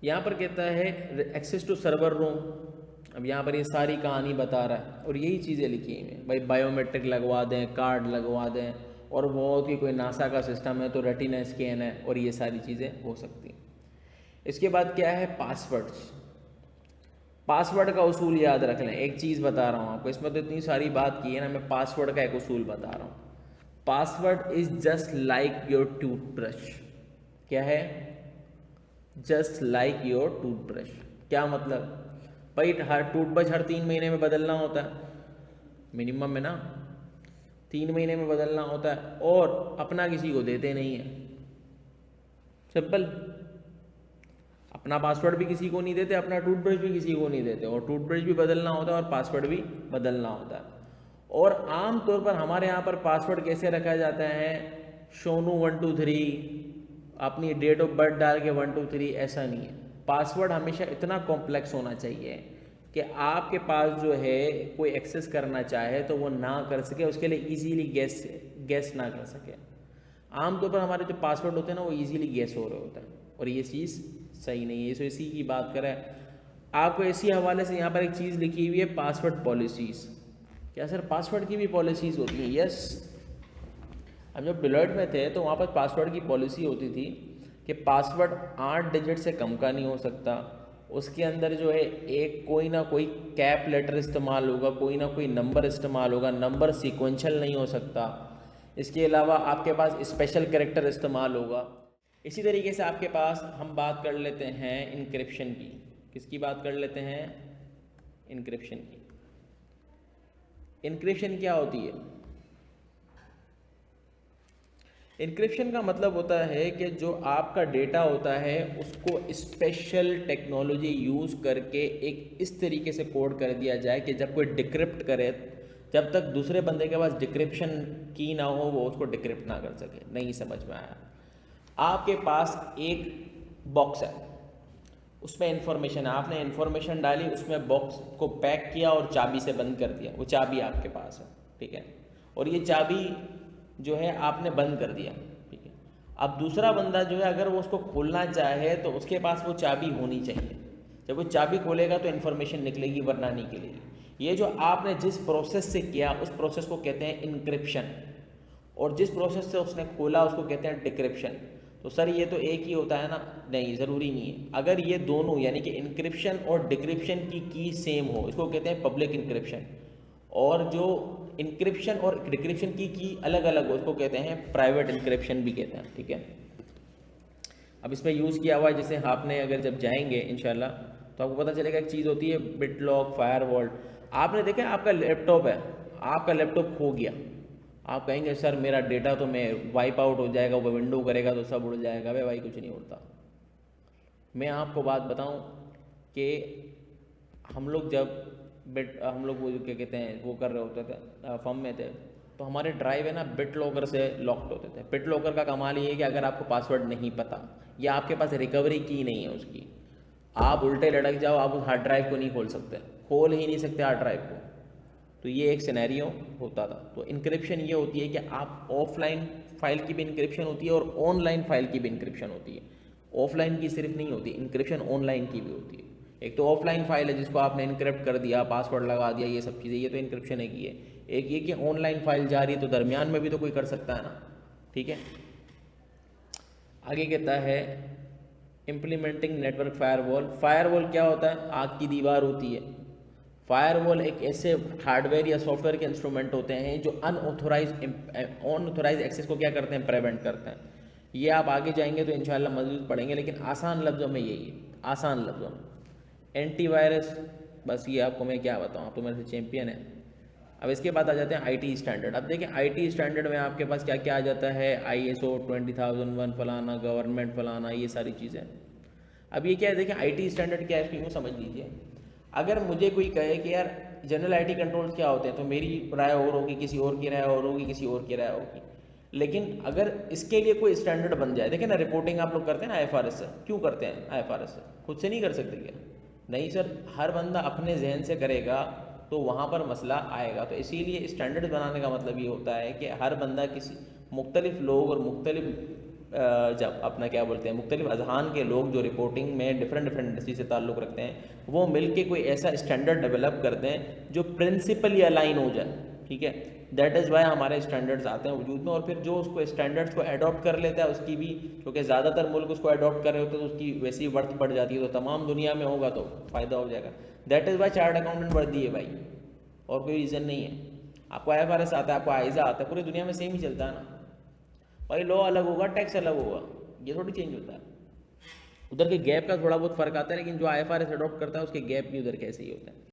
यहाँ पर कहता है एक्सेस टू सर्वर रूम। अब यहाँ पर ये सारी कहानी बता रहा है और यही चीज़ें लिखी हुई हैं भाई, बायोमेट्रिक लगवा दें, कार्ड लगवा दें, और बहुत ही कोई नासा का सिस्टम है तो रेटिना स्कैन है, और ये सारी चीज़ें हो सकती हैं। इसके बाद क्या है, पासवर्ड्स। पासवर्ड का उसूल याद रख लें। एक चीज़ बता रहा हूँ आपको, इसमें तो इतनी सारी बात की है ना, मैं पासवर्ड का एक उसूल बता रहा हूँ। Password is just like your toothbrush. क्या है? Just like your toothbrush. क्या मतलब? भाई हर टूथब्रश हर 3 महीने में बदलना होता है, मिनिमम में ना, 3 महीने में बदलना होता है, और अपना किसी को देते नहीं है। सिंपल। अपना पासवर्ड भी किसी को नहीं देते, अपना टूथब्रश भी किसी को नहीं देते, और टूथब्रश भी बदलना होता है और पासवर्ड भी बदलना होता है। और आम तौर पर हमारे यहाँ पर पासवर्ड कैसे रखा जाता है, सोनू 123, अपनी डेट ऑफ बर्थ डाल के 123, ऐसा नहीं है। पासवर्ड हमेशा इतना कॉम्प्लेक्स होना चाहिए कि आपके पास जो है कोई एक्सेस करना चाहे तो वो ना कर सके, उसके लिए इजीली गेस ना कर सके। आमतौर पर हमारे जो पासवर्ड होते हैं ना, वो इजीली गेस हो रहे होते हैं, और ये चीज़ सही नहीं है। सो इसी की बात करें आपको, इसी हवाले से यहाँ पर एक चीज़ लिखी हुई है, पासवर्ड पॉलिसीज़। क्या सर पासवर्ड की भी पॉलिसीज़ होती हैं? यस। हम जब डिलॉयट में थे तो वहाँ पर पासवर्ड की पॉलिसी होती थी कि पासवर्ड 8 डिजिट से कम का नहीं हो सकता, उसके अंदर जो है एक कोई ना कोई कैप लेटर इस्तेमाल होगा, कोई ना कोई नंबर इस्तेमाल होगा, नंबर सीक्वेंशियल नहीं हो सकता। इसके अलावा आपके पास स्पेशल कैरेक्टर इस्तेमाल होगा। इसी तरीके से आपके पास हम बात कर लेते हैं इनक्रिप्शन की। किसकी बात कर लेते हैं? इनक्रिप्शन की। इनक्रिप्शन क्या होती है? इनक्रिप्शन का मतलब होता है कि जो आपका डेटा होता है उसको स्पेशल टेक्नोलॉजी यूज़ करके एक इस तरीके से कोड कर दिया जाए कि जब कोई डिक्रिप्ट करे, जब तक दूसरे बंदे के पास डिक्रिप्शन की ना हो वो उसको डिक्रिप्ट ना कर सके। नहीं समझ में आया? आपके पास एक बॉक्स है, उसमें इन्फॉर्मेशन है, आपने इन्फॉर्मेशन डाली, उसमें बॉक्स को पैक किया और चाबी से बंद कर दिया। वो चाबी आपके पास है, ठीक है, और ये चाबी जो है आपने बंद कर दिया, ठीक है। अब दूसरा बंदा जो है अगर वो उसको खोलना चाहे तो उसके पास वो चाबी होनी चाहिए। जब वो चाबी खोलेगा तो इन्फॉर्मेशन निकलेगी, वरना नहीं निकलेगी। ये जो आपने जिस प्रोसेस से किया उस प्रोसेस को कहते हैं इनक्रिप्शन, और जिस प्रोसेस से उसने खोला उसको कहते हैं डिक्रिप्शन। तो सर ये तो एक ही होता है ना? नहीं, ज़रूरी नहीं है। अगर ये दोनों यानी कि इनक्रिप्शन और डिक्रिप्शन की सेम हो, इसको कहते हैं पब्लिक इनक्रिप्शन, और जो इनक्रिप्शन और डिक्रिप्शन की अलग अलग हो, उसको कहते हैं प्राइवेट इनक्रिप्शन भी कहते हैं, ठीक है। अब इसमें यूज़ किया हुआ है, जैसे आपने अगर जब जाएंगे इंशाल्लाह तो आपको पता चलेगा एक चीज़ होती है बिटलॉक, फायरवॉल। आपने देखा आपका लैपटॉप है, आपका लैपटॉप खो गया, आप कहेंगे सर मेरा डेटा तो मैं वाइप आउट हो जाएगा, वो विंडो करेगा तो सब उड़ जाएगा। भाई कुछ नहीं उड़ता। मैं आपको बात बताऊं कि हम लोग जब हम लोग वो क्या कहते हैं वो कर रहे होते थे, फॉर्म में थे, तो हमारे ड्राइव है ना बिट लॉकर से लॉक्ड होते थे। बिट लॉकर का कमाल ये है कि अगर आपको पासवर्ड नहीं पता या आपके पास रिकवरी की नहीं है उसकी, आप उल्टे लटक जाओ, आप उस हार्ड ड्राइव को नहीं खोल सकते, खोल ही नहीं सकते हार्ड ड्राइव को। तो ये एक सिनेरियो होता था। तो इनक्रिप्शन ये होती है कि आप ऑफलाइन फाइल की भी इनक्रिप्शन होती है और ऑनलाइन फाइल की भी इनक्रिप्शन होती है। ऑफलाइन की सिर्फ नहीं होती इनक्रिप्शन, ऑनलाइन की भी होती है। एक तो ऑफलाइन फाइल है जिसको आपने इनक्रिप्ट कर दिया, पासवर्ड लगा दिया, ये सब चीज़ें, ये तो इनक्रिप्शन है की है। एक ये कि ऑनलाइन फाइल जा रही है तो दरमियान में भी तो कोई कर सकता है ना, ठीक है। आगे कहता है इम्प्लीमेंटिंग नेटवर्क फायरवॉल। फायरवॉल क्या होता है? आग की दीवार होती है। फायरवॉल एक ऐसे हार्डवेयर या सॉफ्टवेयर के इंस्ट्रूमेंट होते हैं जो अनऑथोराइज एक्सेस को क्या करते हैं? प्रिवेंट करते हैं। ये आप आगे जाएंगे तो इंशाल्लाह मज़ीद पढ़ेंगे, लेकिन आसान लफ्ज़ों में यही है, आसान लफ्ज़ों में। एंटीवायरस, बस ये आपको मैं क्या बताऊँ, आप तो मेरे से चैम्पियन है। अब इसके बाद आ जाते हैं आईटी स्टैंडर्ड। अब देखिए आईटी स्टैंडर्ड में आपके पास क्या क्या आ जाता है? ISO 20001 फलाना, गवर्नमेंट फलाना, ये सारी चीज़ें। अब ये क्या है, देखिए आईटी स्टैंडर्ड क्या है इसको यूँ समझ लीजिए। अगर मुझे कोई कहे कि यार जनरल आईटी कंट्रोल्स क्या होते हैं, तो मेरी राय और होगी, किसी और की राय और होगी, किसी और की राय होगी। लेकिन अगर इसके लिए कोई स्टैंडर्ड बन जाए, देखिए ना रिपोर्टिंग आप लोग करते हैं ना IFRS से, क्यों करते हैं IFRS से? खुद से नहीं कर सकते क्या? नहीं सर, हर बंदा अपने जहन से करेगा तो वहाँ पर मसला आएगा। तो इसीलिए स्टैंडर्ड बनाने का मतलब ये होता है कि हर बंदा किसी मुख्तलिफ लोग और मुख्तलिफ जब अपना क्या बोलते हैं मुख्तलिफ अजहान के लोग जो रिपोर्टिंग में डिफरेंट इंडस्ट्री से ताल्लुक़ रखते हैं, वो मिल के कोई ऐसा स्टैंडर्ड डेवलप करते हैं जो प्रिंसिपली अलाइन हो जाए, ठीक है। दैट इज़ वाई हमारे स्टैंडर्ड्स आते हैं वजूद में, और फिर जो उसको स्टैंडर्ड्स को अडॉप्ट कर लेता है उसकी भी, क्योंकि ज़्यादातर मुल्क उसको अडॉप्ट कर रहे होते हैं तो उसकी वैसी वर्थ बढ़ जाती है, तो तमाम दुनिया में होगा तो फ़ायदा हो जाएगा। That is why chart accountant वर्दी है भाई, और कोई रीज़न नहीं है। आपको IFRS आता है, आपको आइज़ा आता है, पूरी दुनिया में सेम ही चलता है ना भाई। लॉ अलग होगा, टैक्स अलग होगा, ये थोड़ी चेंज होता है। उधर के गैप का थोड़ा बहुत फ़र्क आता है, लेकिन जो IFRS अडॉप्ट करता है उसके गैप भी उधर कैसे ही होता है।